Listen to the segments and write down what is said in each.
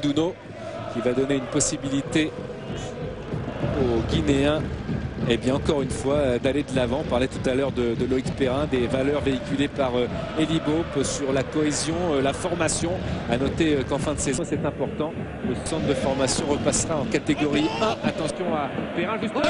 Feinduno qui va donner une possibilité aux Guinéens, et bien encore une fois d'aller de l'avant. On parlait tout à l'heure de Loïc Perrin, des valeurs véhiculées par Eli Bope sur la cohésion, la formation. À noter qu'en fin de saison, c'est important, le centre de formation repassera en catégorie 1. Attention à Perrin juste devant. Le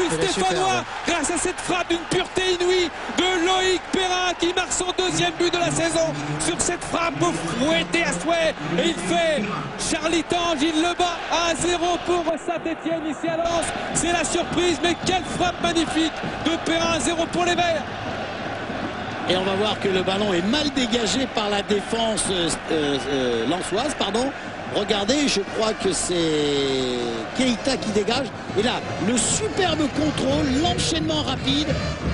but stéphanois grâce à cette frappe d'une pureté inouïe de Loïc Perrin qui marque son deuxième but de la saison sur cette frappe fouettée à souhait, et il fait Charlie Tange, il le bat à 1-0 pour Saint-Etienne ici à Lens. C'est la surprise, mais quelle frappe magnifique de Perrin, 1-0 pour les Verts. Et on va voir que le ballon est mal dégagé par la défense lensoise, pardon. Regardez, je crois que c'est Keita qui dégage. Et là, le superbe contrôle, l'enchaînement rapide.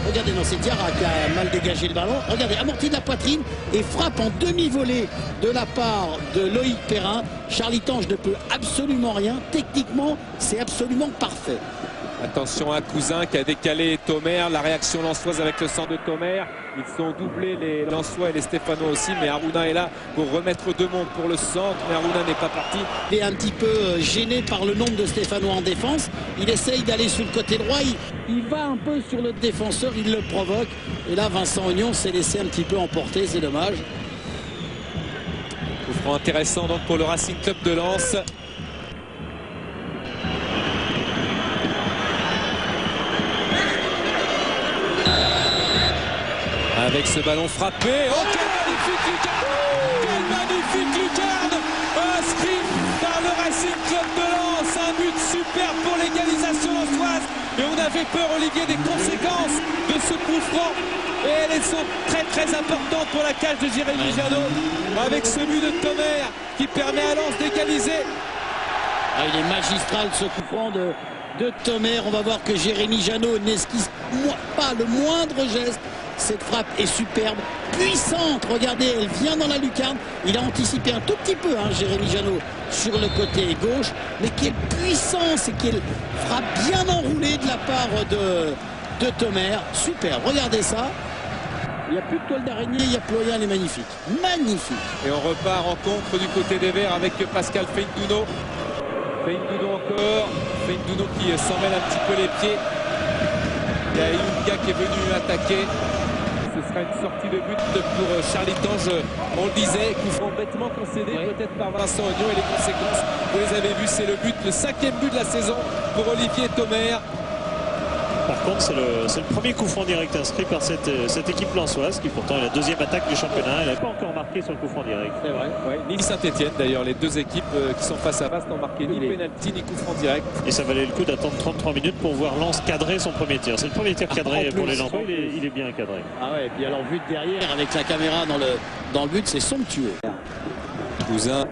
Regardez, non, c'est Diarra qui a mal dégagé le ballon. Regardez, amorti de la poitrine et frappe en demi-volée de la part de Loïc Perrin. Charlie Tange ne peut absolument rien. Techniquement, c'est absolument parfait. Attention à Cousin qui a décalé Thomer, la réaction lensoise avec le centre de Thomer. Ils sont doublés les Lensois et les Stéphanois aussi, mais Harouna est là pour remettre deux mondes pour le centre, mais Harouna n'est pas parti. Il est un petit peu gêné par le nombre de Stéphanois en défense. Il essaye d'aller sur le côté droit, il va un peu sur le défenseur, il le provoque. Et là, Vincent Ognon s'est laissé un petit peu emporter, c'est dommage. Coup franc intéressant donc pour le Racing Club de Lens. Avec ce ballon frappé, oh quelle magnifique lucarne! Quelle magnifique lucarne! Inscrit par le Racing Club de Lens, un but super pour l'égalisation lensoise. Et on avait peur, Olivier, des conséquences de ce coup franc. Et elles sont très importantes pour la cage de Jérémy Janot. Avec ce but de Thomer qui permet à Lens d'égaliser. Ah, il est magistral ce coup franc de Thomer. On va voir que Jérémy Janot n'esquisse pas le moindre geste. Cette frappe est superbe, puissante. Regardez, elle vient dans la lucarne. Il a anticipé un tout petit peu, hein, Jérémy Janot, sur le côté gauche. Mais quelle puissance et quelle frappe bien enroulée de la part de Thomer. Superbe, regardez ça. Il n'y a plus de toile d'araignée, il n'y a plus rien, elle est magnifique. Magnifique. Et on repart en contre du côté des Verts avec Pascal Feinduno. Feinduno encore. Feinduno qui s'en mêle un petit peu les pieds. Il y a Ilunga qui est venu attaquer. Ce sera une sortie de but pour Charlie Tange. On le disait, coup franc bêtement concédé peut-être par Vincent Ognon, et les conséquences, vous les avez vues, c'est le but, le 5e but de la saison pour Olivier Thomer. Par contre, c'est le premier coup franc direct inscrit par cette équipe lensoise qui pourtant est la deuxième attaque du championnat. Elle n'a pas encore marqué sur le coup franc direct. C'est vrai. Ouais. Ni Saint-Etienne d'ailleurs, les deux équipes qui sont face à face n'ont marqué ni pénalty ni coup franc direct. Et ça valait le coup d'attendre 33 minutes pour voir Lens cadrer son premier tir. C'est le premier tir cadré pour les Lensois. Il est bien cadré. Ah ouais, et puis alors vu de derrière avec la caméra dans le but, c'est somptueux. Cousin,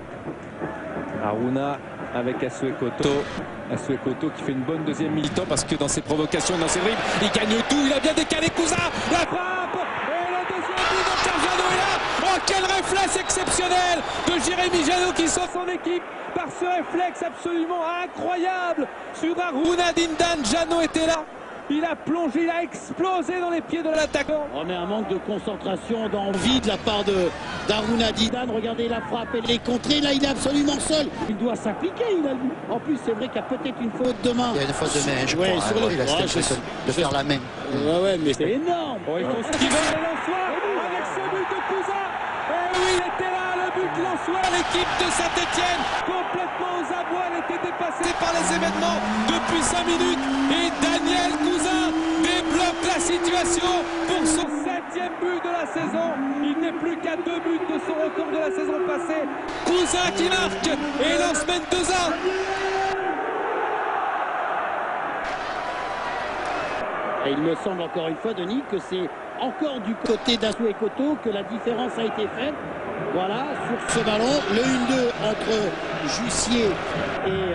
Harouna avec Asuekoto. Asuekoto qui fait une bonne deuxième mi-temps parce que dans ses provocations, dans ses dribbles, il gagne tout. Il a bien décalé Cousin. La frappe et le deuxième but de Pierre Janot est là. Oh, quel réflexe exceptionnel de Jérémy Janot qui sort son équipe par ce réflexe absolument incroyable sur Harouna Dindan. Janot était là. Il a plongé, il a explosé dans les pieds de l'attaquant. On a un manque de concentration, d'envie de la part d'Harouna Dindan. Regardez la frappe, elle est contrée. Là, il est absolument seul. Il doit s'appliquer. En plus, c'est vrai qu'il y a peut-être une faute de main. Il y a une faute de main, je crois. Sur il a de faire la main. Ouais, mais c'est énorme. Oh, il faut esquiver les Lensois avec ce but de Cousin. Et oui, il était là, le but Lensois. L'équipe de Saint-Etienne, complètement aux abois, elle était dépassée par les événements depuis 5 minutes. Et Daniel Cousin débloque la situation pour son 7e but de la saison. Il n'est plus qu'à 2 buts de son record de la saison passée. Cousin qui marque et Lens mène 2-1. Et il me semble encore une fois, Denis, que c'est encore du côté d'Asuekoto que la différence a été faite. Voilà, sur ce ballon, le 1-2 entre Jussier et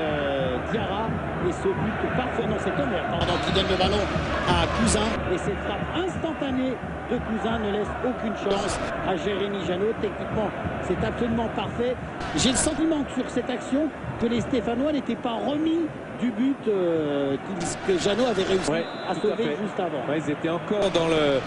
Diarra. Et ce but parfait, non c'est Thomer, pardon, qui donne le ballon à Cousin. Et cette frappe instantanée de Cousin ne laisse aucune chance à Jérémy Janot. Techniquement, c'est absolument parfait. J'ai le sentiment que sur cette action, que les Stéphanois n'étaient pas remis du but que Janot avait réussi à sauver juste avant. Ouais, ils étaient encore dans le...